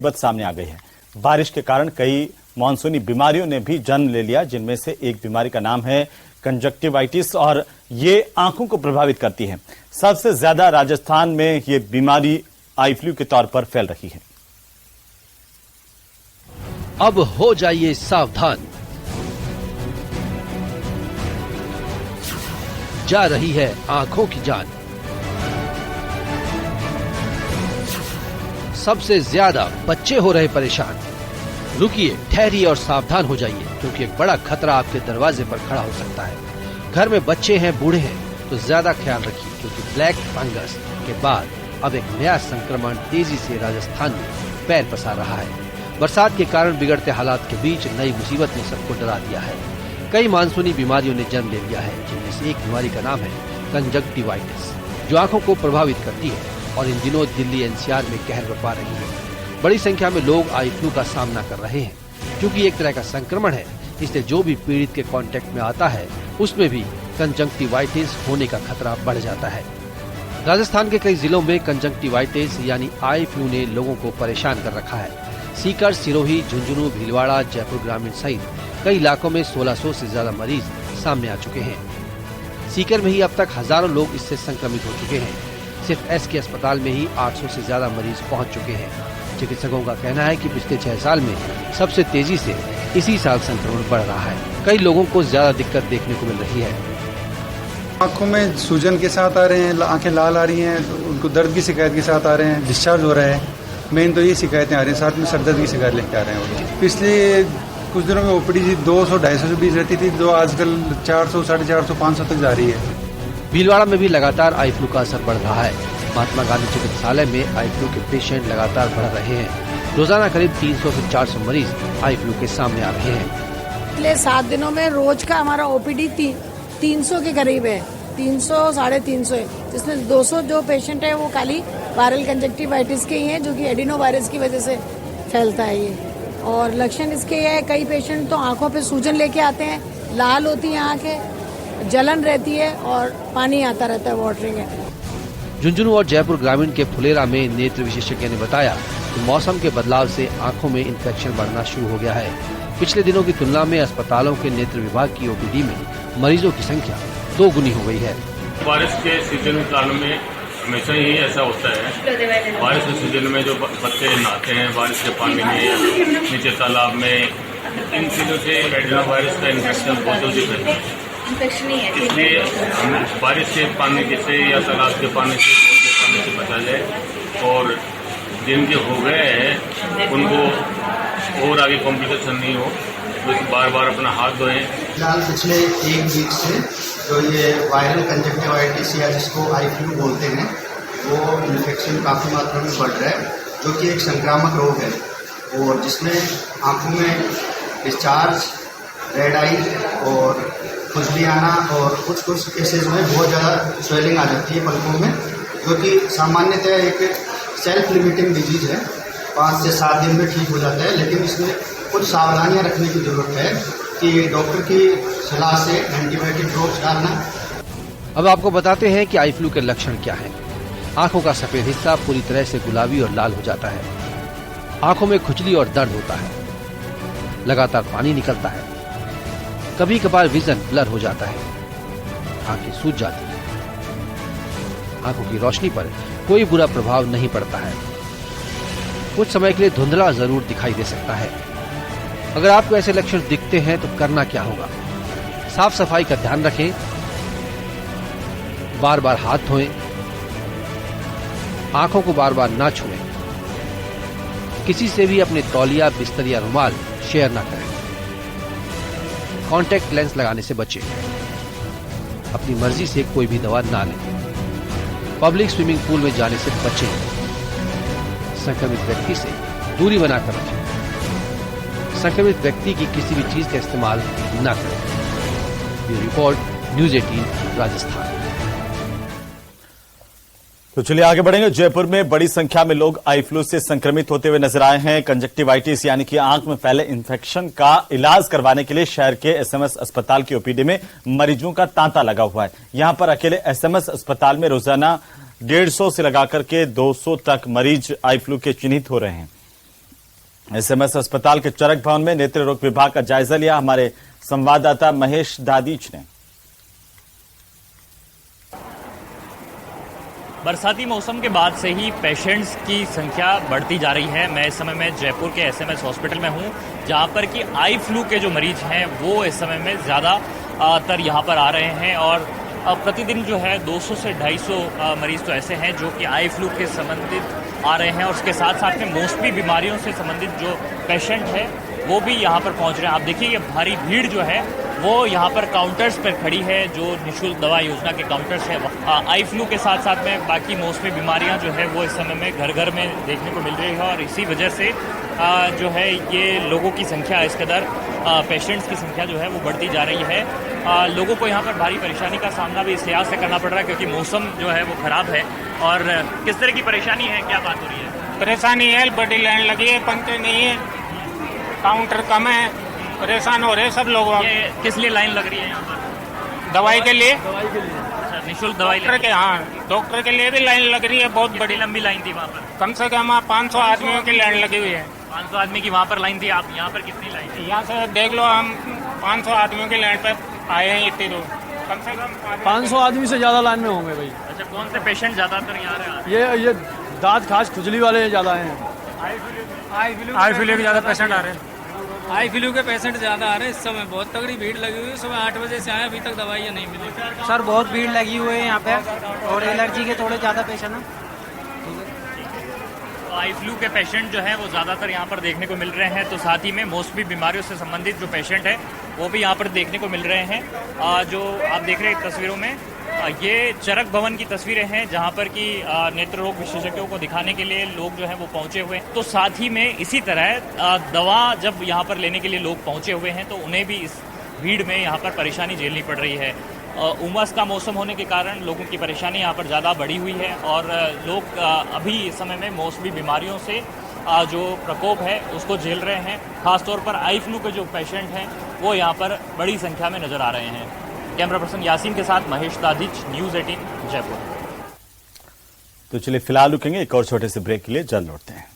बात सामने आ गई है। बारिश के कारण कई मानसूनी बीमारियों ने भी जन्म ले लिया, जिनमें से एक बीमारी का नाम है कंजक्टिवाइटिस और ये आंखों को प्रभावित करती है। सबसे ज्यादा राजस्थान में ये बीमारी आई फ्लू के तौर पर फैल रही है। अब हो जाइए सावधान, जा रही है आंखों की जान। सबसे ज्यादा बच्चे हो रहे परेशान। रुकिए, ठहरिए और सावधान हो जाइए, क्योंकि एक बड़ा खतरा आपके दरवाजे पर खड़ा हो सकता है। घर में बच्चे हैं, बूढ़े हैं, तो ज्यादा ख्याल रखिए, क्योंकि ब्लैक फंगस के बाद अब एक नया संक्रमण तेजी से राजस्थान में पैर पसार रहा है। बरसात के कारण बिगड़ते हालात के बीच नई मुसीबत ने सबको डरा दिया है। कई मानसूनी बीमारियों ने जन्म ले लिया है, जिनमें से एक बीमारी का नाम है कंजक्टिवाइटिस, जो आंखों को प्रभावित करती है और इन दिनों दिल्ली एनसीआर में कहर बरपा रही है। बड़ी संख्या में लोग आई फ्लू का सामना कर रहे हैं। क्योंकि एक तरह का संक्रमण है, इसलिए जो भी पीड़ित के कांटेक्ट में आता है उसमें भी कंजक्टिवाइटिस होने का खतरा बढ़ जाता है। राजस्थान के कई जिलों में कंजक्टिवाइटिस यानी आई फ्लू ने लोगों को परेशान कर रखा है। सीकर, सिरोही, झुंझुनू, भीलवाड़ा, जयपुर ग्रामीण सहित कई इलाकों में 1600 से ज्यादा मरीज सामने आ चुके हैं। सीकर में ही अब तक हजारों लोग इससे संक्रमित हो चुके हैं। सिर्फ एसके अस्पताल में ही 800 से ज्यादा मरीज पहुंच चुके हैं। चिकित्सकों का कहना है कि पिछले 6 साल में सबसे तेजी से इसी साल संक्रमण बढ़ रहा है। कई लोगों को ज्यादा दिक्कत देखने को मिल रही है। आंखों में सूजन के साथ आ रहे हैं, आंखें लाल आ रही हैं, उनको दर्द की शिकायत के साथ आ रहे हैं, डिस्चार्ज हो रहा है। मेन तो ये शिकायतें आ रही हैं, साथ में सर दर्द की शिकायत लेके आ रहे हैं वो लोग। पिछले कुछ दिनों में ओपीडी 200-250 के बीच रहती थी, जो आजकल 400, 450, 500 तक जा रही है। भीलवाड़ा में भी लगातार आई फ्लू का असर बढ़ रहा है। महात्मा गांधी चिकित्सालय में आई फ्लू के पेशेंट लगातार बढ़ रहे हैं। रोजाना करीब 300 से 400 मरीज आई फ्लू के सामने आ रहे हैं। पिछले 7 दिनों में रोज का हमारा ओपीडी 300 के करीब है, 300, 350 है, जिसमें 200 जो पेशेंट है वो खाली वायरल कंजक्टिवाइटिस के ही हैं, जो कि एडिनो वायरस की वजह से फैलता है ये। और लक्षण इसके है, कई पेशेंट तो आंखों पे सूजन लेके आते हैं, लाल होती है आंखें, जलन रहती है और पानी आता रहता है, वाटरिंग है। झुंझुनू और जयपुर ग्रामीण के फुलेरा में नेत्र विशेषज्ञ ने बताया कि मौसम के बदलाव से आंखों में इन्फेक्शन बढ़ना शुरू हो गया है। पिछले दिनों की तुलना में अस्पतालों के नेत्र विभाग की ओपीडी में मरीजों की संख्या 2 गुनी हो गई है। बारिश के सीजन काल में हमेशा ही ऐसा होता है। बारिश के सीजन में जो बच्चे नहाते हैं बारिश के पानी में, नीचे तालाब में, इन चीजों से एडिनो वायरस का इन्फेक्शन बहुत जल्दी फैलता है। इसलिए हम बारिश के पानी से या तालाब के पानी से बचा जाए और जिनके हो गए हैं उनको और आगे कॉम्प्लिकेशन नहीं हो, तो बार बार अपना हाथ धोएं। फिलहाल पिछले 1 वीक से जो ये वायरल कंजक्टिवाइटिस या जिसको आई फ्लू बोलते हैं, वो इन्फेक्शन काफ़ी मात्रा में बढ़ रहा है, जो कि एक संक्रामक रोग है और जिसमें आंखों में डिस्चार्ज, रेड आई और खुजली आना और कुछ केसेस में बहुत ज़्यादा स्वेलिंग आ जाती है पलकों में, जो कि सामान्यतः एक सेल्फ लिमिटिंग डिजीज है। 5 से 7 दिन में ठीक हो जाता है, लेकिन इसमें कुछ सावधानियां रखने की जरूरत है कि डॉक्टर की सलाह से एंटीबायोटिक ड्रॉप्स डालना। अब आपको बताते हैं कि आई फ्लू के लक्षण क्या हैं। आंखों का सफेद हिस्सा पूरी तरह से गुलाबी और लाल हो जाता है। आंखों में खुजली और दर्द होता है। लगातार पानी निकलता है। कभी कभार विजन ब्लर हो जाता है। आंखें सूज जाती हैं। आंखों की रोशनी पर कोई बुरा प्रभाव नहीं पड़ता है। कुछ समय के लिए धुंधला जरूर दिखाई दे सकता है। अगर आपको ऐसे लक्षण दिखते हैं तो करना क्या होगा? साफ सफाई का ध्यान रखें, बार बार हाथ धोएं, आंखों को बार बार ना छुएं, किसी से भी अपने तौलिया, बिस्तर या रुमाल शेयर ना करें, कॉन्टैक्ट लेंस लगाने से बचें, अपनी मर्जी से कोई भी दवा ना लें, पब्लिक स्विमिंग पूल में जाने से बचें, संक्रमित व्यक्ति से दूरी बनाकर रखें, संक्रमित व्यक्ति की किसी भी चीज का इस्तेमाल न करें। ये रिपोर्ट न्यूज़ 18 राजस्थान। तो चलिए आगे बढ़ेंगे। जयपुर में बड़ी संख्या में लोग आई फ्लू से संक्रमित होते हुए नजर आए हैं। कंजक्टिवाइटिस यानी कि आंख में फैले इन्फेक्शन का इलाज करवाने के लिए शहर के एसएमएस अस्पताल की ओपीडी में मरीजों का तांता लगा हुआ है। यहां पर अकेले एसएमएस अस्पताल में रोजाना 150 से लगाकर के 200 तक मरीज आई फ्लू के चिन्हित हो रहे हैं। एसएमएस अस्पताल के चरक भवन में नेत्र रोग विभाग का जायजा लिया हमारे संवाददाता महेश दादीच ने। बरसाती मौसम के बाद से ही पेशेंट्स की संख्या बढ़ती जा रही है। मैं इस समय में जयपुर के एसएमएस हॉस्पिटल में हूं, जहां पर कि आई फ्लू के जो मरीज हैं वो इस समय में ज़्यादातर यहां पर आ रहे हैं और प्रतिदिन जो है 200 से 250 मरीज तो ऐसे हैं जो कि आई फ्लू के संबंधित आ रहे हैं और उसके साथ साथ में मौसमी बीमारियों से संबंधित जो पेशेंट है वो भी यहाँ पर पहुँच रहे हैं। आप देखिए ये भारी भीड़ जो है वो यहाँ पर काउंटर्स पर खड़ी है, जो निःशुल्क दवा योजना के काउंटर्स है। आई फ्लू के साथ साथ में बाकी मौसमी बीमारियाँ जो है वो इस समय में घर घर में देखने को मिल रही है और इसी वजह से जो है ये लोगों की संख्या इस कदर पेशेंट्स की संख्या जो है वो बढ़ती जा रही है। लोगों को यहाँ पर भारी परेशानी का सामना भी इस लिहाज से करना पड़ रहा है क्योंकि मौसम जो है वो खराब है। और किस तरह की परेशानी है, क्या बात हो रही है? परेशानी है, बड़ी लाइन लगी है, पंक्ति नहीं है, काउंटर कम है, परेशान हो रहे हैं सब लोग। ये किस लिए लाइन लग रही है यहाँ पर? दवाई के लिए। अच्छा, निःशुल्क दवाई डॉक्टर के, हाँ डॉक्टर के लिए भी लाइन लग रही है, बहुत बड़ी लंबी लाइन थी वहाँ पर। कम से कम 500 आदमियों की लाइन लगी हुई है। 500 आदमी की वहाँ पर लाइन थी, आप यहाँ पर कितनी लाइन थी? यहाँ से देख लो, हम 500 आदमियों की लाइन पर आए हैं इतनी दूर। कम से कम 500 आदमी से ज्यादा लाइन में होंगे भाई। अच्छा, कौन से पेशेंट ज्यादातर यहाँ रहे हैं? ये दांत खास खुजली वाले ज्यादा हैं। आई फ्लू के ज्यादा पेशेंट आ रहे हैं। आई फ्लू के पेशेंट ज़्यादा आ रहे हैं इस समय। बहुत तगड़ी भीड़ लगी हुई है। सुबह 8 बजे से आए, अभी तक दवाइयाँ नहीं मिली। सर बहुत भीड़ लगी हुई है यहाँ पे और एलर्जी के थोड़े ज़्यादा पेशेंट हैं। आई फ्लू के पेशेंट जो हैं वो ज़्यादातर यहाँ पर देखने को मिल रहे हैं, तो साथ ही में मौसमी बीमारियों से संबंधित जो पेशेंट हैं वो भी यहाँ पर देखने को मिल रहे हैं। जो आप देख रहे हैं तस्वीरों में, ये चरक भवन की तस्वीरें हैं जहाँ पर कि नेत्र रोग विशेषज्ञों को दिखाने के लिए लोग जो हैं वो पहुँचे हुए हैं। तो साथ ही में इसी तरह दवा जब यहाँ पर लेने के लिए लोग पहुँचे हुए हैं तो उन्हें भी इस भीड़ में यहाँ पर परेशानी झेलनी पड़ रही है। उमस का मौसम होने के कारण लोगों की परेशानी यहाँ पर ज़्यादा बढ़ी हुई है और लोग अभी इस समय में मौसमी बीमारियों से जो प्रकोप है उसको झेल रहे हैं। खासतौर पर आई फ्लू के जो पेशेंट हैं वो यहाँ पर बड़ी संख्या में नज़र आ रहे हैं। कैमरा पर्सन यासीन के साथ महेश दादिच, न्यूज़ 18 जयपुर। तो चलिए फिलहाल रुकेंगे, एक और छोटे से ब्रेक के लिए जल्द लौटते हैं।